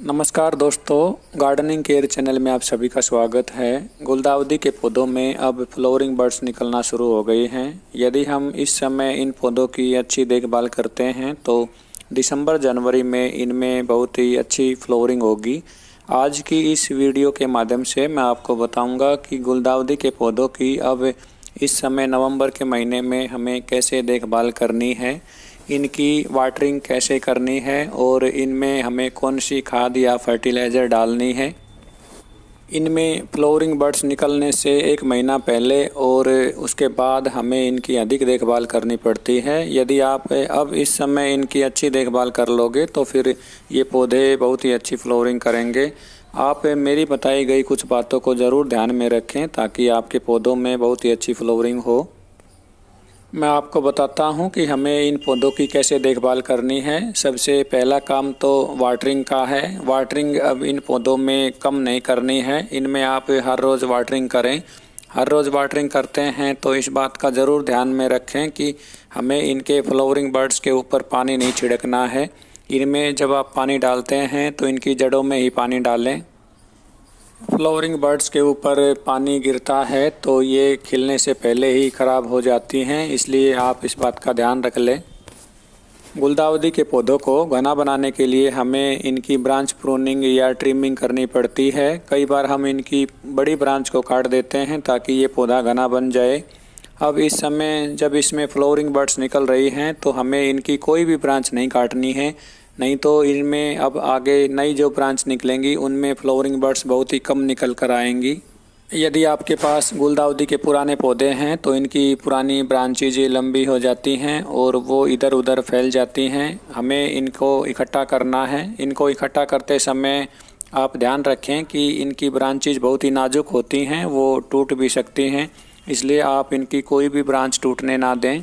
नमस्कार दोस्तों, gardening care channel में आप सभी का स्वागत है। गुलदाउदी के पौधों में अब फ्लावरिंग बड्स निकलना शुरू हो गए हैं। यदि हम इस समय इन पौधों की अच्छी देखभाल करते हैं तो दिसंबर जनवरी में इनमें बहुत ही अच्छी फ्लावरिंग होगी। आज की इस वीडियो के माध्यम से मैं आपको बताऊंगा कि गुलदाउदी के पौधों की अब इस समय नवंबर के महीने में हमें कैसे देखभाल करनी है, इनकी वाटरिंग कैसे करनी है और इनमें हमें कौन सी खाद या फर्टिलाइज़र डालनी है। इनमें फ्लावरिंग बड्स निकलने से एक महीना पहले और उसके बाद हमें इनकी अधिक देखभाल करनी पड़ती है। यदि आप अब इस समय इनकी अच्छी देखभाल कर लोगे तो फिर ये पौधे बहुत ही अच्छी फ्लावरिंग करेंगे। आप मेरी बताई गई कुछ बातों को ज़रूर ध्यान में रखें ताकि आपके पौधों में बहुत ही अच्छी फ्लावरिंग हो। मैं आपको बताता हूं कि हमें इन पौधों की कैसे देखभाल करनी है। सबसे पहला काम तो वाटरिंग का है। वाटरिंग अब इन पौधों में कम नहीं करनी है, इनमें आप हर रोज़ वाटरिंग करें। हर रोज़ वाटरिंग करते हैं तो इस बात का ज़रूर ध्यान में रखें कि हमें इनके फ्लावरिंग बड्स के ऊपर पानी नहीं छिड़कना है। इनमें जब आप पानी डालते हैं तो इनकी जड़ों में ही पानी डालें। फ्लावरिंग बड्स के ऊपर पानी गिरता है तो ये खिलने से पहले ही ख़राब हो जाती हैं, इसलिए आप इस बात का ध्यान रख लें। गुलदाउदी के पौधों को घना बनाने के लिए हमें इनकी ब्रांच प्रूनिंग या ट्रिमिंग करनी पड़ती है। कई बार हम इनकी बड़ी ब्रांच को काट देते हैं ताकि ये पौधा घना बन जाए। अब इस समय जब इसमें फ्लावरिंग बड्स निकल रही हैं तो हमें इनकी कोई भी ब्रांच नहीं काटनी है, नहीं तो इनमें अब आगे नई जो ब्रांच निकलेंगी उनमें फ्लावरिंग बड्स बहुत ही कम निकल कर आएंगी। यदि आपके पास गुलदाउदी के पुराने पौधे हैं तो इनकी पुरानी ब्रांचेज लंबी हो जाती हैं और वो इधर उधर फैल जाती हैं। हमें इनको इकट्ठा करना है। इनको इकट्ठा करते समय आप ध्यान रखें कि इनकी ब्रांचेज बहुत ही नाजुक होती हैं, वो टूट भी सकती हैं, इसलिए आप इनकी कोई भी ब्रांच टूटने ना दें।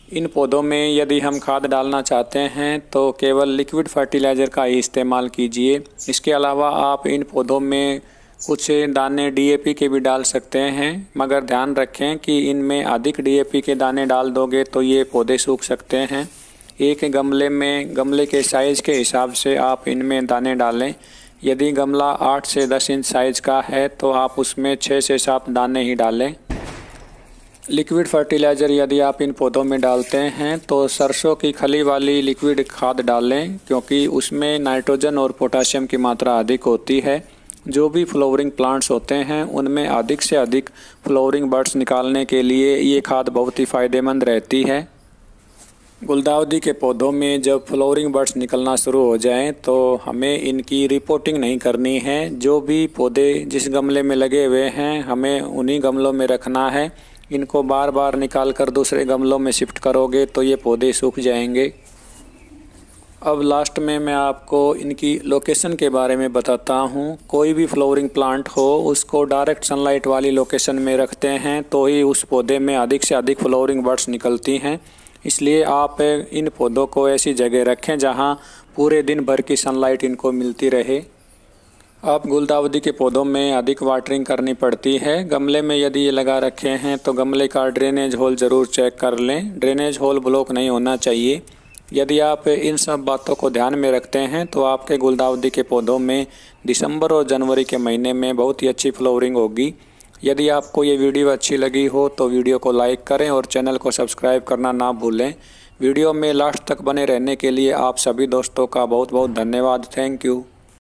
इन पौधों में यदि हम खाद डालना चाहते हैं तो केवल लिक्विड फर्टिलाइज़र का ही इस्तेमाल कीजिए। इसके अलावा आप इन पौधों में कुछ दाने डीएपी के भी डाल सकते हैं, मगर ध्यान रखें कि इनमें अधिक डीएपी के दाने डाल दोगे तो ये पौधे सूख सकते हैं। एक गमले में गमले के साइज़ के हिसाब से आप इनमें दाने डालें। यदि गमला 8 से 10 इंच साइज़ का है तो आप उसमें 6 से 7 दाने ही डालें। लिक्विड फर्टिलाइज़र यदि आप इन पौधों में डालते हैं तो सरसों की खली वाली लिक्विड खाद डालें, क्योंकि उसमें नाइट्रोजन और पोटाशियम की मात्रा अधिक होती है। जो भी फ्लावरिंग प्लांट्स होते हैं उनमें अधिक से अधिक फ्लावरिंग बड्स निकालने के लिए ये खाद बहुत ही फ़ायदेमंद रहती है। गुलदाउदी के पौधों में जब फ्लावरिंग बड्स निकलना शुरू हो जाएं तो हमें इनकी रिपोर्टिंग नहीं करनी है। जो भी पौधे जिस गमले में लगे हुए हैं हमें उन्हीं गमलों में रखना है। इनको बार बार निकाल कर दूसरे गमलों में शिफ्ट करोगे तो ये पौधे सूख जाएंगे। अब लास्ट में मैं आपको इनकी लोकेशन के बारे में बताता हूँ। कोई भी फ्लावरिंग प्लांट हो उसको डायरेक्ट सनलाइट वाली लोकेशन में रखते हैं तो ही उस पौधे में अधिक से अधिक फ्लावरिंग बड्स निकलती हैं। इसलिए आप इन पौधों को ऐसी जगह रखें जहाँ पूरे दिन भर की सनलाइट इनको मिलती रहे। अब गुलदाउदी के पौधों में अधिक वाटरिंग करनी पड़ती है। गमले में यदि ये लगा रखे हैं तो गमले का ड्रेनेज होल ज़रूर चेक कर लें। ड्रेनेज होल ब्लॉक नहीं होना चाहिए। यदि आप इन सब बातों को ध्यान में रखते हैं तो आपके गुलदाउदी के पौधों में दिसंबर और जनवरी के महीने में बहुत ही अच्छी फ्लावरिंग होगी। यदि आपको ये वीडियो अच्छी लगी हो तो वीडियो को लाइक करें और चैनल को सब्सक्राइब करना ना भूलें। वीडियो में लास्ट तक बने रहने के लिए आप सभी दोस्तों का बहुत बहुत धन्यवाद। Thank you.